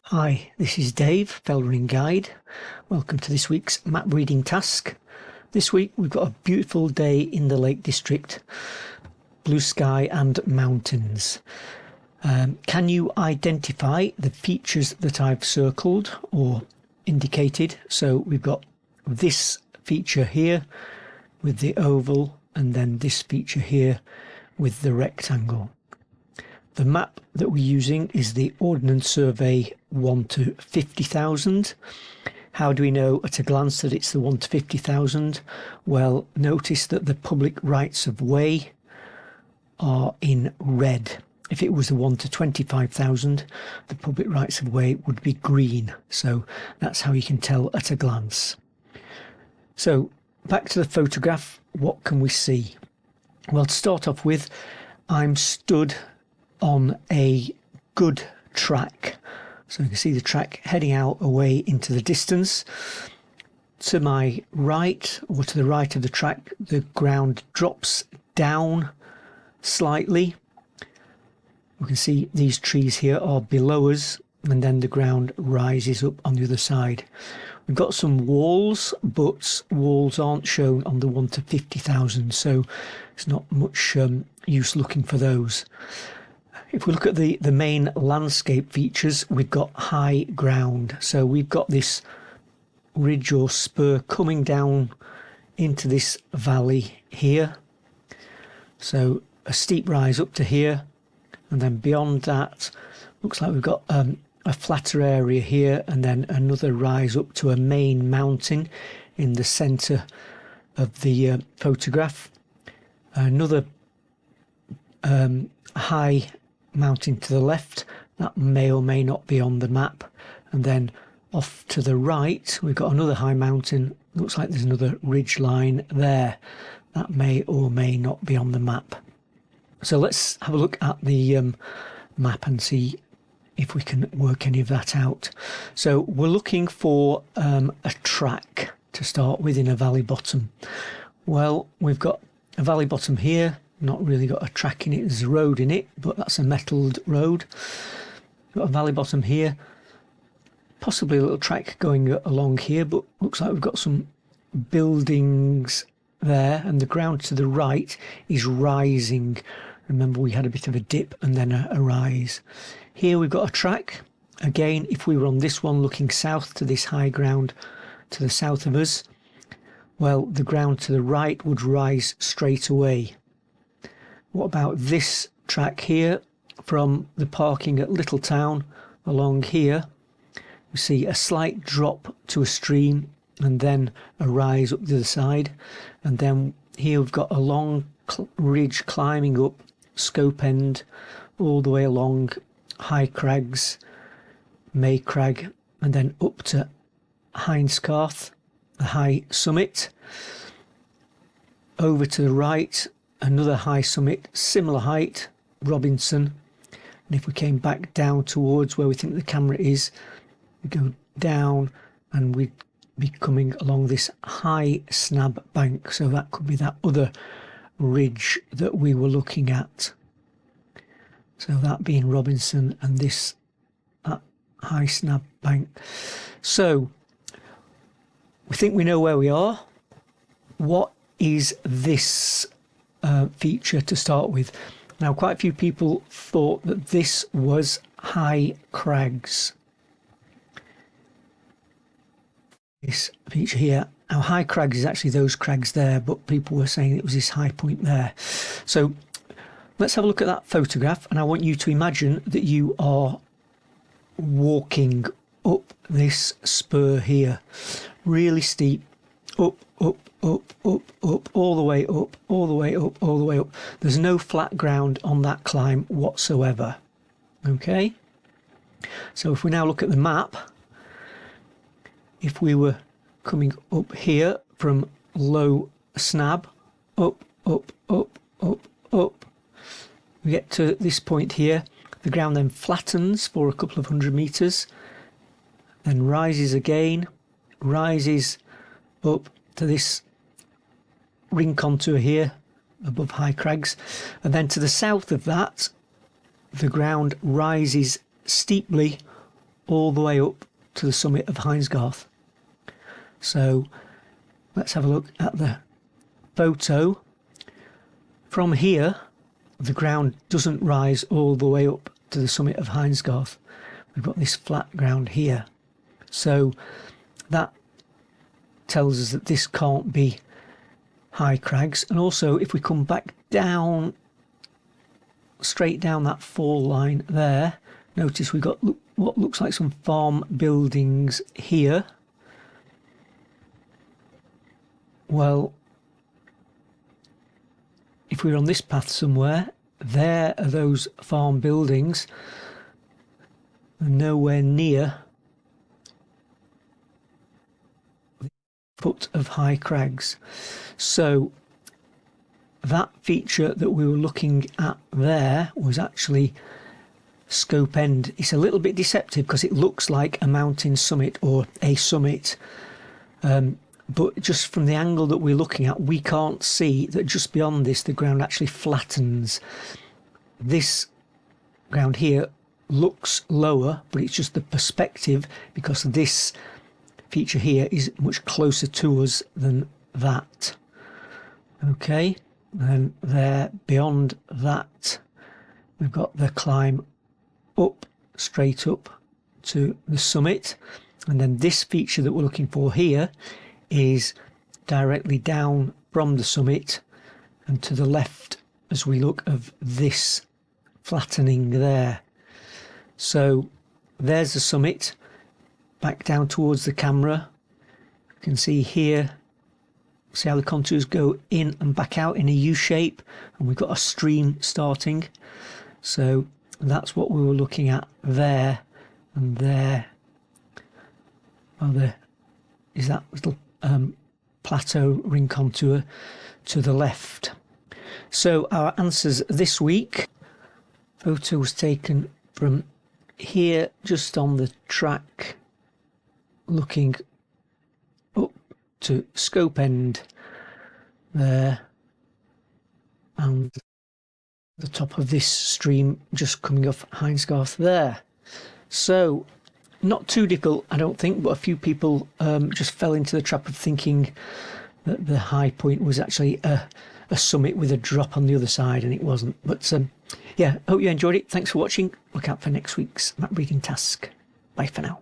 Hi, this is Dave, Fell Running Guide. Welcome to this week's map reading task. This week we've got a beautiful day in the Lake District, blue sky and mountains. Can you identify the features that I've circled or indicated? So we've got this feature here with the oval and then this feature here with the rectangle. The map that we're using is the Ordnance Survey 1 to 50,000. How do we know at a glance that it's the 1 to 50,000? Well, notice that the public rights of way are in red. If it was the 1 to 25,000, the public rights of way would be green. So that's how you can tell at a glance. So back to the photograph, what can we see? Well, to start off with, I'm stood on a good track. So you can see the track heading out away into the distance. To my right, or to the right of the track, the ground drops down slightly. We can see these trees here are below us, and then the ground rises up on the other side. We've got some walls, but walls aren't shown on the 1 to 50,000, so it's not much use looking for those. If we look at the main landscape features, we've got high ground. So we've got this ridge or spur coming down into this valley here. So a steep rise up to here. And then beyond that, looks like we've got a flatter area here, and then another rise up to a main mountain in the centre of the photograph. Another high mountain to the left, that may or may not be on the map, and then off to the right we've got another high mountain. Looks like there's another ridge line there, that may or may not be on the map. So let's have a look at the map and see if we can work any of that out. So we're looking for a track to start with in a valley bottom. Well, we've got a valley bottom here, not really got a track in it, there's a road in it, but that's a metalled road. We've got a valley bottom here, possibly a little track going along here, but looks like we've got some buildings there, and the ground to the right is rising. Remember, we had a bit of a dip and then a rise. Here we've got a track. Again, if we were on this one looking south to this high ground to the south of us, well, the ground to the right would rise straight away. What about this track here from the parking at Littletown along here? We see a slight drop to a stream and then a rise up the other side. And then here we've got a long ridge climbing up Scope End all the way along High Crags, May Crag, and then up to Hindscarth, the high summit. Over to the right, another high summit, similar height, Robinson. And if we came back down towards where we think the camera is, we go down and we'd be coming along this high snab bank. So that could be that other ridge that we were looking at. So that being Robinson and this high snab bank. So we think we know where we are. What is this feature to start with? Now, quite a few people thought that this was High Crags. This feature here. Now, High Crags is actually those crags there, but people were saying it was this high point there. So let's have a look at that photograph, and I want you to imagine that you are walking up this spur here, really steep, up, up, up, up, up, all the way up, all the way up, all the way up. There's no flat ground on that climb whatsoever. Okay, so if we now look at the map, if we were coming up here from Low Snab, up, up, up, up, up, we get to this point here, the ground then flattens for a couple of 100 meters, then rises again, rises up to this ring contour here above High Crags, and then to the south of that the ground rises steeply all the way up to the summit of Heinsgarth. So let's have a look at the photo. From here, the ground doesn't rise all the way up to the summit of Heinsgarth. We've got this flat ground here. So that tells us that this can't be high crags. And also, if we come back down, straight down that fall line there, notice we've got what looks like some farm buildings here. Well, if we're on this path somewhere, there are those farm buildings, nowhere near the foot of high crags. So that feature that we were looking at there was actually Scope End. It's a little bit deceptive because it looks like a mountain summit or a summit, but just from the angle that we're looking at, we can't see that just beyond this the ground actually flattens. This ground here looks lower, but it's just the perspective, because this feature here is much closer to us than that. Okay, and there beyond that we've got the climb up, straight up to the summit, and then this feature that we're looking for here is directly down from the summit and to the left as we look of this flattening there. So there's the summit, back down towards the camera. You can see here, see how the contours go in and back out in a U shape, and we've got a stream starting. So that's what we were looking at there, and there. Oh, there is that little plateau ring contour to the left. So our answers this week: photo was taken from here, just on the track, looking up to Scope End there, and the top of this stream just coming off Heinsgarth there. So not too difficult, I don't think, but a few people just fell into the trap of thinking that the high point was actually a summit with a drop on the other side, and it wasn't. But yeah, hope you enjoyed it. Thanks for watching. Look out for next week's map reading task. Bye for now.